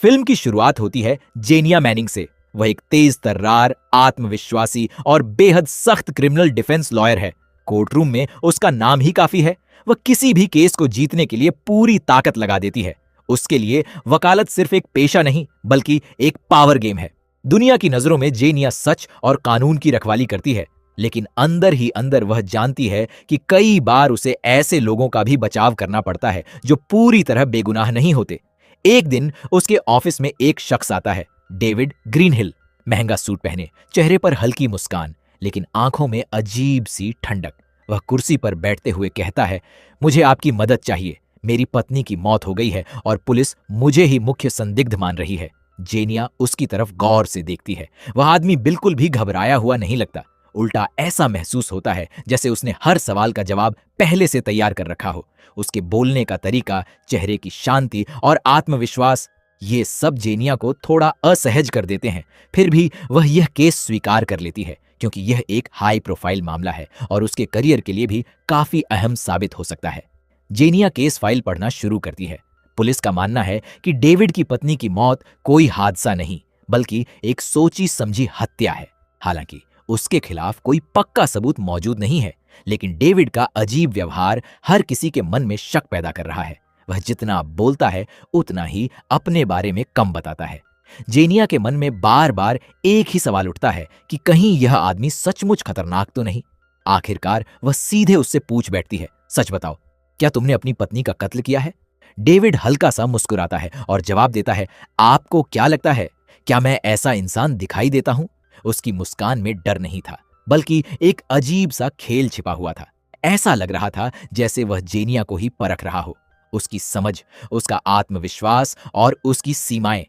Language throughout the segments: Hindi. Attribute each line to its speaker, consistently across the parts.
Speaker 1: फिल्म की शुरुआत होती है जेनिया मैनिंग से। वह एक तेज तर्रार, आत्मविश्वासी और बेहद सख्त क्रिमिनल डिफेंस लॉयर है। कोर्टरूम में उसका नाम ही काफी है। वह किसी भी केस को जीतने के लिए पूरी ताकत लगा देती है। उसके लिए वकालत सिर्फ एक पेशा नहीं बल्कि एक पावर गेम है। दुनिया की नजरों में जेनिया सच और कानून की रखवाली करती है, लेकिन अंदर ही अंदर वह जानती है कि कई बार उसे ऐसे लोगों का भी बचाव करना पड़ता है जो पूरी तरह बेगुनाह नहीं होते। एक दिन उसके ऑफिस में एक शख्स आता है, डेविड ग्रीनहिल। महंगा सूट पहने, चेहरे पर हल्की मुस्कान, लेकिन आंखों में अजीब सी ठंडक। वह कुर्सी पर बैठते हुए कहता है, मुझे आपकी मदद चाहिए। मेरी पत्नी की मौत हो गई है और पुलिस मुझे ही मुख्य संदिग्ध मान रही है। जेनिया उसकी तरफ गौर से देखती है। वह आदमी बिल्कुल भी घबराया हुआ नहीं लगता। उल्टा ऐसा महसूस होता है जैसे उसने हर सवाल का जवाब पहले से तैयार कर रखा हो। उसके बोलने का तरीका, चेहरे की शांति और आत्मविश्वास, ये सब जेनिया को थोड़ा असहज कर देते हैं। फिर भी वह यह केस स्वीकार कर लेती है, क्योंकि यह एक हाई प्रोफाइल मामला है और उसके करियर के लिए भी काफी अहम साबित हो सकता है। जेनिया केस फाइल पढ़ना शुरू करती है। पुलिस का मानना है कि डेविड की पत्नी की मौत कोई हादसा नहीं बल्कि एक सोची समझी हत्या है। हालांकि उसके खिलाफ कोई पक्का सबूत मौजूद नहीं है, लेकिन डेविड का अजीब व्यवहार हर किसी के मन में शक पैदा कर रहा है। वह जितना बोलता है उतना ही अपने बारे में कम बताता है। जेनिया के मन में बार बार एक ही सवाल उठता है कि कहीं यह आदमी सचमुच खतरनाक तो नहीं। आखिरकार वह सीधे उससे पूछ बैठती है, सच बताओ, क्या तुमने अपनी पत्नी का कत्ल किया है? डेविड हल्का सा मुस्कुराता है और जवाब देता है, आपको क्या लगता है, क्या मैं ऐसा इंसान दिखाई देता हूं? उसकी मुस्कान में डर नहीं था, बल्कि एक अजीब सा खेल छिपा हुआ था। ऐसा लग रहा था जैसे वह जेनिया को ही परख रहा हो। उसकी समझ, उसका आत्मविश्वास और उसकी सीमाएं।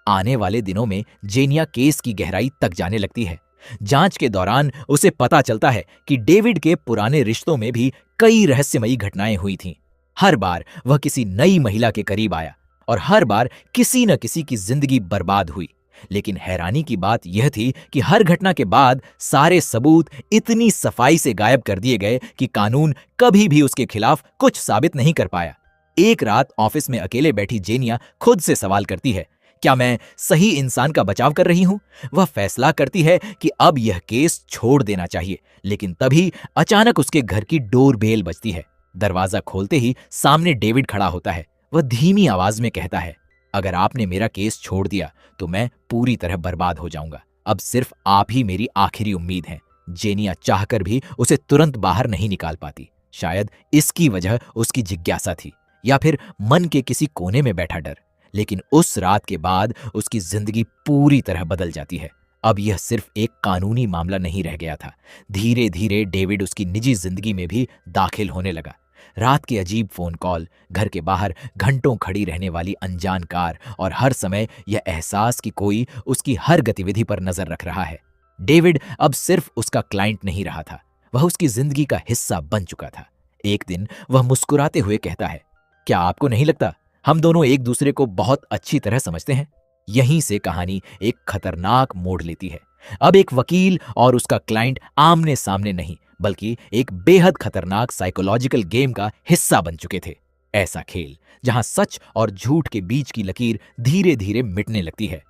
Speaker 1: आने वाले दिनों में जेनिया केस की गहराई तक जाने लगती है। जांच के दौरान उसे पता चलता है कि डेविड के पुराने रिश्तों में भी कई रहस्यमयी घटनाएं हुई थीं। हर बार वह किसी नई महिला के करीब आया और हर बार किसी न किसी की जिंदगी बर्बाद हुई। लेकिन हैरानी की बात यह थी कि हर घटना के बाद सारे सबूत इतनी सफाई से गायब कर दिए गए कि कानून कभी भी उसके खिलाफ कुछ साबित नहीं कर पाया। एक रात ऑफिस में अकेले बैठी जेनिया खुद से सवाल करती है, क्या मैं सही इंसान का बचाव कर रही हूं? वह फैसला करती है कि अब यह केस छोड़ देना चाहिए, लेकिन तभी अचानक उसके घर की डोरबेल बजती है। दरवाजा खोलते ही सामने डेविड खड़ा होता है। वह धीमी आवाज में कहता है, अगर आपने मेरा केस छोड़ दिया तो मैं पूरी तरह बर्बाद हो जाऊंगा। अब सिर्फ आप ही मेरी आखिरी उम्मीद हैं। जेनिया चाहकर भी उसे तुरंत बाहर नहीं निकाल पाती। शायद इसकी वजह उसकी जिज्ञासा थी, या फिर मन के किसी कोने में बैठा डर। लेकिन उस रात के बाद उसकी जिंदगी पूरी तरह बदल जाती है। अब यह सिर्फ एक कानूनी मामला नहीं रह गया था। धीरे धीरे डेविड उसकी निजी जिंदगी में भी दाखिल होने लगा। रात के अजीब फोन कॉल, घर के बाहर घंटों खड़ी रहने वाली अनजान कार और हर समय यह एहसास कि कोई उसकी हर गतिविधि पर नजर रख रहा है। डेविड अब सिर्फ उसका क्लाइंट नहीं रहा था, वह उसकी जिंदगी का हिस्सा बन चुका था। एक दिन वह मुस्कुराते हुए कहता है, क्या आपको नहीं लगता हम दोनों एक दूसरे को बहुत अच्छी तरह समझते हैं? यहीं से कहानी एक खतरनाक मोड़ लेती है। अब एक वकील और उसका क्लाइंट आमने सामने नहीं बल्कि एक बेहद खतरनाक साइकोलॉजिकल गेम का हिस्सा बन चुके थे। ऐसा खेल जहां सच और झूठ के बीच की लकीर धीरे धीरे मिटने लगती है।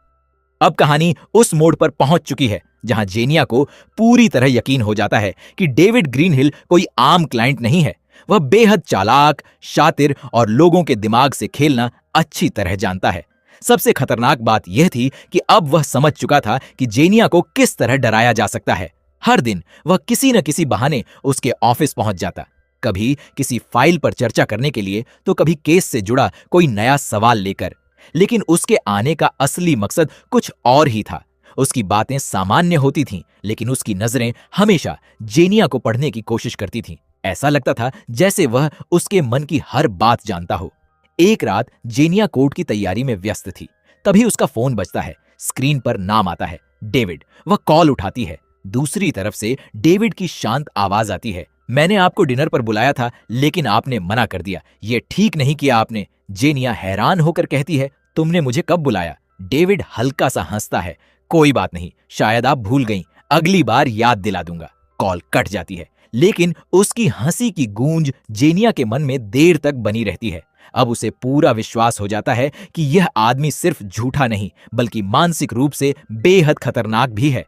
Speaker 1: अब कहानी उस मोड़ पर पहुंच चुकी है जहां जेनिया को पूरी तरह यकीन हो जाता है कि डेविड ग्रीनहिल कोई आम क्लाइंट नहीं है। वह बेहद चालाक, शातिर और लोगों के दिमाग से खेलना अच्छी तरह जानता है। सबसे खतरनाक बात यह थी कि अब वह समझ चुका था कि जेनिया को किस तरह डराया जा सकता है। हर दिन वह किसी न किसी बहाने उसके ऑफिस पहुंच जाता, कभी किसी फाइल पर चर्चा करने के लिए तो कभी केस से जुड़ा कोई नया सवाल लेकर। लेकिन उसके आने का असली मकसद कुछ और ही था। उसकी बातें सामान्य होती थीं, लेकिन उसकी नजरें हमेशा जेनिया को पढ़ने की कोशिश करती थीं। ऐसा लगता था जैसे वह उसके मन की हर बात जानता हो। एक रात जेनिया कोर्ट की तैयारी में व्यस्त थी, तभी उसका फोन बजता है। स्क्रीन पर नाम आता है, डेविड। वह कॉल उठाती है। दूसरी तरफ से डेविड की शांत आवाज आती है, मैंने आपको डिनर पर बुलाया था लेकिन आपने मना कर दिया। ये ठीक नहीं किया आपने। जेनिया हैरान होकर कहती है, तुमने मुझे कब बुलाया? डेविड हल्का सा हंसता है, कोई बात नहीं, शायद आप भूल गईं, अगली बार याद दिला दूंगा। कॉल कट जाती है, लेकिन उसकी हंसी की गूंज जेनिया के मन में देर तक बनी रहती है। अब उसे पूरा विश्वास हो जाता है कि यह आदमी सिर्फ झूठा नहीं बल्कि मानसिक रूप से बेहद खतरनाक भी है।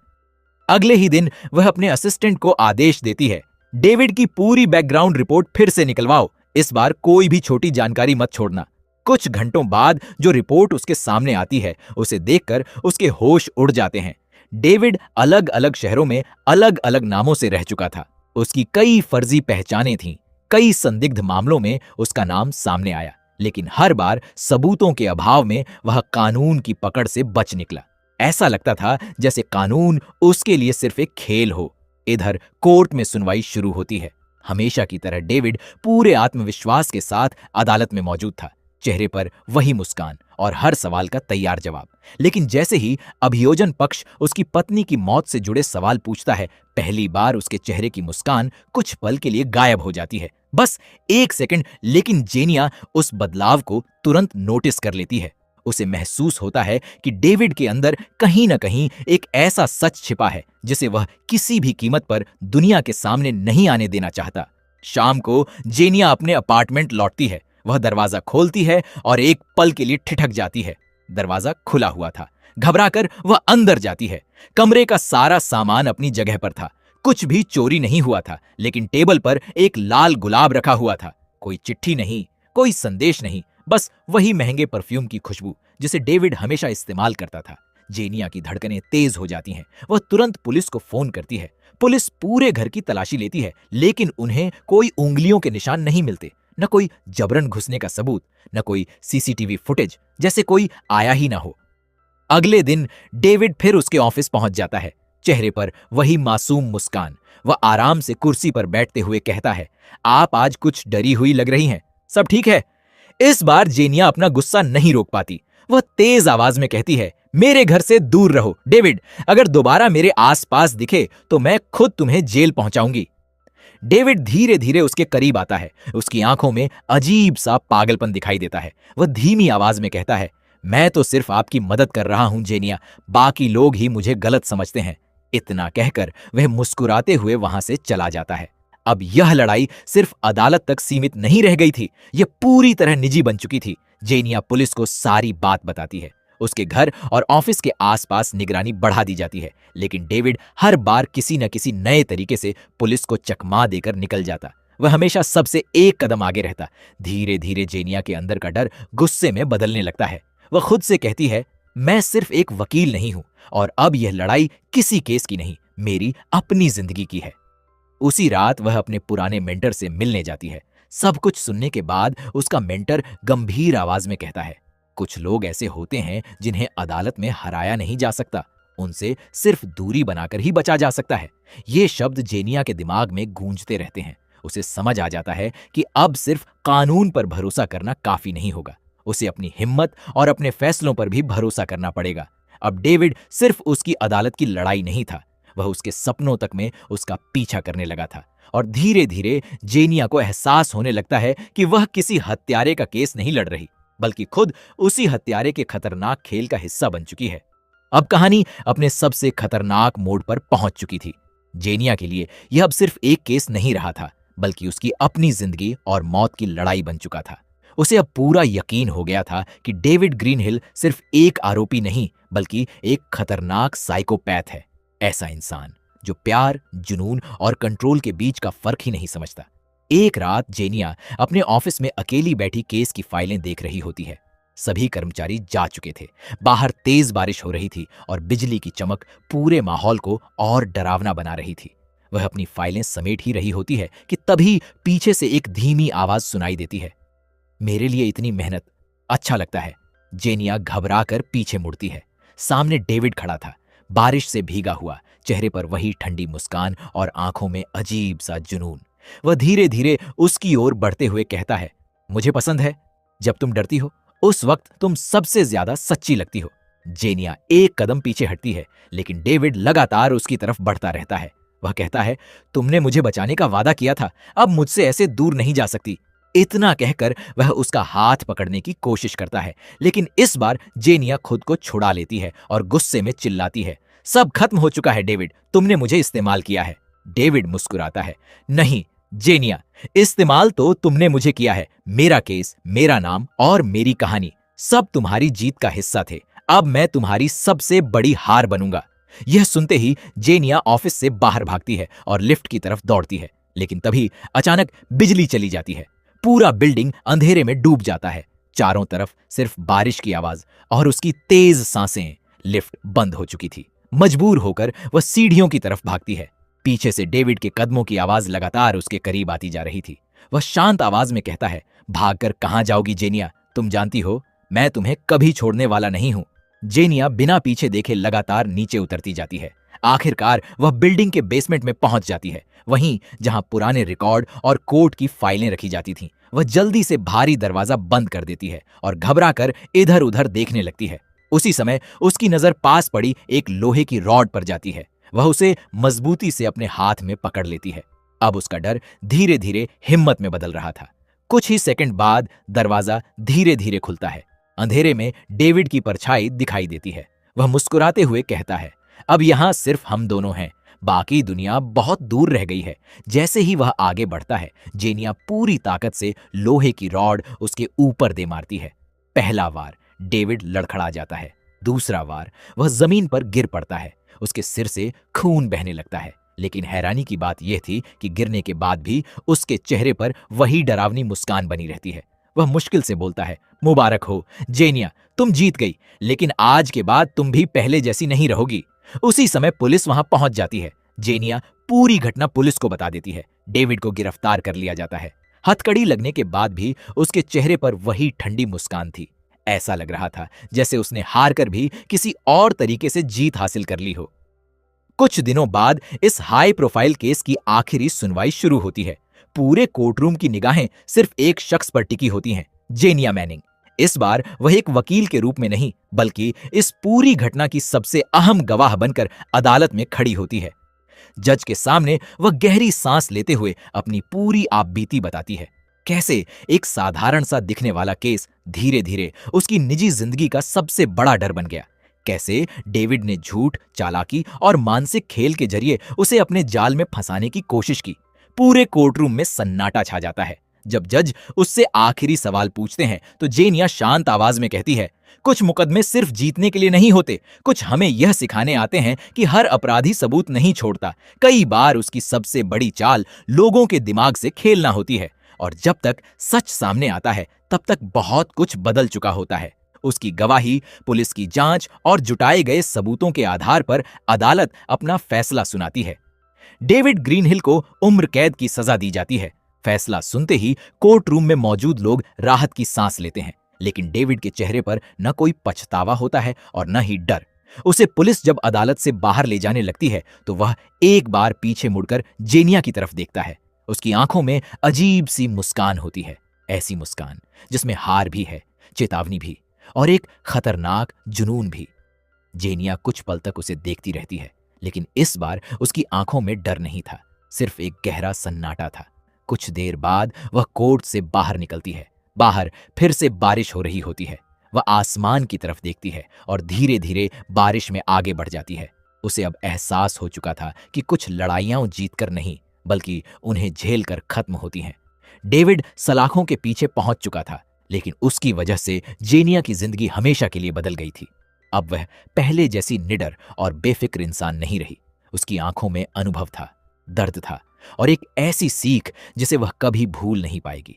Speaker 1: अगले ही दिन वह अपने असिस्टेंट को आदेश देती है, डेविड की पूरी बैकग्राउंड रिपोर्ट फिर से निकलवाओ, इस बार कोई भी छोटी जानकारी मत छोड़ना। कुछ घंटों बाद जो रिपोर्ट उसके सामने आती है उसे देखकर उसके होश उड़ जाते हैं। डेविड अलग अलग शहरों में अलग अलग नामों से रह चुका था। उसकी कई फर्जी पहचानें थीं। कई संदिग्ध मामलों में उसका नाम सामने आया, लेकिन हर बार सबूतों के अभाव में वह कानून की पकड़ से बच निकला। ऐसा लगता था जैसे कानून उसके लिए सिर्फ एक खेल हो। इधर कोर्ट में सुनवाई शुरू होती है। हमेशा की तरह डेविड पूरे आत्मविश्वास के साथ अदालत में मौजूद था। चेहरे पर वही मुस्कान और हर सवाल का तैयार जवाब। लेकिन जैसे ही अभियोजन पक्ष उसकी पत्नी की मौत से जुड़े सवाल पूछता है, पहली बार उसके चेहरे की मुस्कान कुछ पल के लिए गायब हो जाती है। बस 1 सेकंड, लेकिन जेनिया उस बदलाव को तुरंत नोटिस कर लेती है। उसे महसूस होता है कि डेविड के अंदर कहीं न कहीं एक ऐसा सच छिपा है जिसे वह किसी भी कीमत पर दुनिया के सामने नहीं आने देना चाहता। शाम को जेनिया अपने अपार्टमेंट लौटती है। वह दरवाजा खोलती है और एक पल के लिए ठिठक जाती है। दरवाजा खुला हुआ था। घबराकर वह अंदर जाती है। कमरे का सारा सामान अपनी जगह पर था। कुछ भी चोरी नहीं हुआ था, लेकिन टेबल पर एक लाल गुलाब रखा हुआ था। कोई चिट्ठी नहीं, कोई संदेश नहीं, बस वही महंगे परफ्यूम की खुशबू जिसे डेविड हमेशा इस्तेमाल करता था। जेनिया की धड़कनें तेज हो जाती हैं। वह तुरंत पुलिस को फोन करती है। पुलिस पूरे घर की तलाशी लेती है, लेकिन उन्हें कोई उंगलियों के निशान नहीं मिलते। न कोई जबरन घुसने का सबूत, न कोई सीसीटीवी फुटेज, जैसे कोई आया ही ना हो। अगले दिन डेविड फिर उसके ऑफिस पहुंच जाता है। चेहरे पर वही मासूम मुस्कान। वह आराम से कुर्सी पर बैठते हुए कहता है, आप आज कुछ डरी हुई लग रही हैं। सब ठीक है? इस बार जेनिया अपना गुस्सा नहीं रोक पाती। वह तेज आवाज में कहती है, मेरे घर से दूर रहो डेविड। अगर दोबारा मेरे आसपास दिखे तो मैं खुद तुम्हें जेल पहुंचाऊंगी। डेविड धीरे धीरे उसके करीब आता है। उसकी आंखों में अजीब सा पागलपन दिखाई देता है। वह धीमी आवाज में कहता है, मैं तो सिर्फ आपकी मदद कर रहा हूं जेनिया, बाकी लोग ही मुझे गलत समझते हैं। इतना कहकर वह मुस्कुराते हुए वहां से चला जाता है। अब यह लड़ाई सिर्फ अदालत तक सीमित नहीं रह गई थी, यह पूरी तरह निजी बन चुकी थी। जेनिया पुलिस को सारी बात बताती है। उसके घर और ऑफिस के आसपास निगरानी बढ़ा दी जाती है, लेकिन डेविड हर बार किसी न किसी नए तरीके से पुलिस को चकमा देकर निकल जाता। वह हमेशा सबसे एक कदम आगे रहता। धीरे धीरे जेनिया के अंदर का डर गुस्से में बदलने लगता है। वह खुद से कहती है, मैं सिर्फ एक वकील नहीं हूं और अब यह लड़ाई किसी केस की नहीं, मेरी अपनी जिंदगी की है। उसी रात वह अपने पुराने मेंटर से मिलने जाती है। सब कुछ सुनने के बाद उसका मेंटर गंभीर आवाज में कहता है, कुछ लोग ऐसे होते हैं जिन्हें अदालत में हराया नहीं जा सकता, उनसे सिर्फ दूरी बनाकर ही बचा जा सकता है। ये शब्द जेनिया के दिमाग में गूंजते रहते हैं। उसे समझ आ जाता है कि अब सिर्फ कानून पर भरोसा करना काफी नहीं होगा। उसे अपनी हिम्मत और अपने फैसलों पर भी भरोसा करना पड़ेगा। अब डेविड सिर्फ उसकी अदालत की लड़ाई नहीं था, वह उसके सपनों तक में उसका पीछा करने लगा था। और धीरे धीरे जेनिया को एहसास होने लगता है कि वह किसी हत्यारे का केस नहीं लड़ रही, बल्कि खुद उसी हत्यारे के खतरनाक खेल का हिस्सा बन चुकी है। अब कहानी अपने सबसे खतरनाक मोड़ पर पहुंच चुकी थी। जेनिया के लिए यह अब सिर्फ एक केस नहीं रहा था, बल्कि उसकी अपनी जिंदगी और मौत की लड़ाई बन चुका था। उसे अब पूरा यकीन हो गया था कि डेविड ग्रीनहिल सिर्फ एक आरोपी नहीं, बल्कि एक खतरनाक साइकोपैथ है। ऐसा इंसान जो प्यार, जुनून और कंट्रोल के बीच का फर्क ही नहीं समझता। एक रात जेनिया अपने ऑफिस में अकेली बैठी केस की फाइलें देख रही होती है। सभी कर्मचारी जा चुके थे। बाहर तेज बारिश हो रही थी और बिजली की चमक पूरे माहौल को और डरावना बना रही थी। वह अपनी फाइलें समेट ही रही होती है कि तभी पीछे से एक धीमी आवाज सुनाई देती है, मेरे लिए इतनी मेहनत, अच्छा लगता है। जेनिया घबराकर पीछे मुड़ती है। सामने डेविड खड़ा था, बारिश से भीगा हुआ, चेहरे पर वही ठंडी मुस्कान और आंखों में अजीब सा जुनून। वह धीरे धीरे उसकी ओर बढ़ते हुए कहता है, मुझे पसंद है जब तुम डरती हो, उस वक्त तुम सबसे ज्यादा सच्ची लगती हो। जेनिया एक कदम पीछे हटती है, लेकिन डेविड लगातार उसकी तरफ बढ़ता रहता है। वह कहता है, तुमने मुझे बचाने का वादा किया था, अब मुझसे ऐसे दूर नहीं जा सकती। इतना कहकर वह उसका हाथ पकड़ने की कोशिश करता है, लेकिन इस बार जेनिया खुद को छुड़ा लेती है और गुस्से में चिल्लाती है, सब खत्म हो चुका है डेविड, तुमने मुझे इस्तेमाल किया है। डेविड मुस्कुराता है, नहीं, जेनिया, इस्तेमाल तो तुमने मुझे किया है। मेरा केस, मेरा नाम और मेरी कहानी सब तुम्हारी जीत का हिस्सा थे। अब मैं तुम्हारी सबसे बड़ी हार बनूंगा। यह सुनते ही जेनिया ऑफिस से बाहर भागती है और लिफ्ट की तरफ दौड़ती है। लेकिन तभी अचानक बिजली चली जाती है। पूरा बिल्डिंग अंधेरे में डूब जाता है। चारों तरफ सिर्फ बारिश की आवाज और उसकी तेज सांसें। लिफ्ट बंद हो चुकी थी। मजबूर होकर वह सीढ़ियों की तरफ भागती है। पीछे से डेविड के कदमों की आवाज लगातार उसके करीब आती जा रही थी। वह शांत आवाज में कहता है, भागकर कहां जाओगी जेनिया? तुम जानती हो मैं तुम्हें कभी छोड़ने वाला नहीं हूं। जेनिया बिना पीछे देखे लगातार नीचे उतरती जाती है। आखिरकार वह बिल्डिंग के बेसमेंट में पहुंच जाती है, वहीं जहां पुराने रिकॉर्ड और कोर्ट की फाइलें रखी जाती थीं। वह जल्दी से भारी दरवाजा बंद कर देती है और घबराकर इधर उधर देखने लगती है। उसी समय उसकी नजर पास पड़ी एक लोहे की रॉड पर जाती है। वह उसे मजबूती से अपने हाथ में पकड़ लेती है। अब उसका डर धीरे धीरे हिम्मत में बदल रहा था। कुछ ही सेकंड बाद दरवाजा धीरे धीरे खुलता है। अंधेरे में डेविड की परछाई दिखाई देती है। वह मुस्कुराते हुए कहता है, अब यहां सिर्फ हम दोनों हैं, बाकी दुनिया बहुत दूर रह गई है। जैसे ही वह आगे बढ़ता है, जेनिया पूरी ताकत से लोहे की रॉड उसके ऊपर दे मारती है। पहला वार डेविड लड़खड़ा जाता है। दूसरा वार वह जमीन पर गिर पड़ता है। उसके सिर से खून बहने लगता है। लेकिन हैरानी की बात यह थी कि गिरने के बाद भी उसके चेहरे पर वही डरावनी मुस्कान बनी रहती है। वह मुश्किल से बोलता है, मुबारक हो जेनिया, तुम जीत गई, लेकिन आज के बाद तुम भी पहले जैसी नहीं रहोगी। उसी समय पुलिस वहां पहुंच जाती है। जेनिया पूरी घटना पुलिस को बता देती है। डेविड को गिरफ्तार कर लिया जाता है। हथकड़ी लगने के बाद भी उसके चेहरे पर वही ठंडी मुस्कान थी। ऐसा लग रहा था जैसे उसने हार कर भी किसी और तरीके से जीत हासिल कर ली हो। कुछ दिनों बाद इस हाई प्रोफाइल केस की आखिरी सुनवाई शुरू होती है। पूरे कोर्टरूम की निगाहें सिर्फ एक शख्स पर टिकी होती हैं, जेनिया मैनिंग। इस बार वह एक वकील के रूप में नहीं, बल्कि इस पूरी घटना की सबसे अहम गवाह बनकर अदालत में खड़ी होती है। जज के सामने वह गहरी सांस लेते हुए अपनी पूरी आपबीती बताती है। कैसे एक साधारण सा दिखने वाला केस धीरे धीरे उसकी निजी जिंदगी का सबसे बड़ा डर बन गया। कैसे डेविड ने झूठ, चालाकी और मानसिक खेल के जरिए उसे अपने जाल में फंसाने की कोशिश की। पूरे कोर्टरूम में सन्नाटा छा जाता है। जब जज उससे आखिरी सवाल पूछते हैं तो जेनिया शांत आवाज में कहती है, कुछ मुकदमे सिर्फ जीतने के लिए नहीं होते, कुछ हमें यह सिखाने आते हैं कि हर अपराधी सबूत नहीं छोड़ता। कई बार उसकी सबसे बड़ी चाल लोगों के दिमाग से खेलना होती है, और जब तक सच सामने आता है तब तक बहुत कुछ बदल चुका होता है। उसकी गवाही, पुलिस की जांच और जुटाए गए सबूतों के आधार पर अदालत अपना फैसला सुनाती है। डेविड ग्रीनहिल को उम्र कैद की सजा दी जाती है। फैसला सुनते ही कोर्ट रूम में मौजूद लोग राहत की सांस लेते हैं, लेकिन डेविड के चेहरे पर न कोई पछतावा होता है और न ही डर। उसे पुलिस जब अदालत से बाहर ले जाने लगती है तो वह एक बार पीछे मुड़कर जेनिया की तरफ देखता है। उसकी आंखों में अजीब सी मुस्कान होती है, ऐसी मुस्कान जिसमें हार भी है, चेतावनी भी और एक खतरनाक जुनून भी। जेनिया कुछ पल तक उसे देखती रहती है, लेकिन इस बार उसकी आंखों में डर नहीं था, सिर्फ एक गहरा सन्नाटा था। कुछ देर बाद वह कोर्ट से बाहर निकलती है। बाहर फिर से बारिश हो रही होती है। वह आसमान की तरफ देखती है और धीरे धीरे बारिश में आगे बढ़ जाती है। उसे अब एहसास हो चुका था कि कुछ लड़ाइयां जीतकर नहीं, बल्कि उन्हें झेलकर खत्म होती हैं। डेविड सलाखों के पीछे पहुंच चुका था, लेकिन उसकी वजह से जेनिया की जिंदगी हमेशा के लिए बदल गई थी। अब वह पहले जैसी निडर और बेफिक्र इंसान नहीं रही। उसकी आंखों में अनुभव था, दर्द था और एक ऐसी सीख जिसे वह कभी भूल नहीं पाएगी।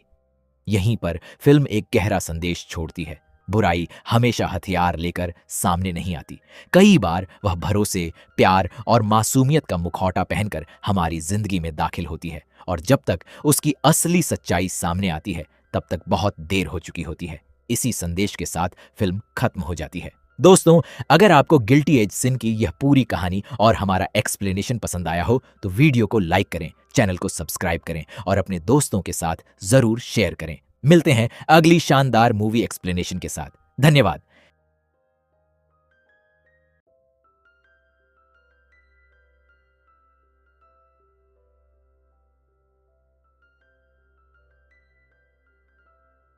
Speaker 1: यहीं पर फिल्म एक गहरा संदेश छोड़ती है। बुराई हमेशा हथियार लेकर सामने नहीं आती। कई बार वह भरोसे, प्यार और मासूमियत का मुखौटा पहनकर हमारी जिंदगी में दाखिल होती है, और जब तक उसकी असली सच्चाई सामने आती है तब तक बहुत देर हो चुकी होती है। इसी संदेश के साथ फिल्म खत्म हो जाती है। दोस्तों, अगर आपको गिल्टी एज सिन की यह पूरी कहानी और हमारा एक्सप्लेनेशन पसंद आया हो तो वीडियो को लाइक करें, चैनल को सब्सक्राइब करें और अपने दोस्तों के साथ जरूर शेयर करें। मिलते हैं अगली शानदार मूवी एक्सप्लेनेशन के साथ। धन्यवाद।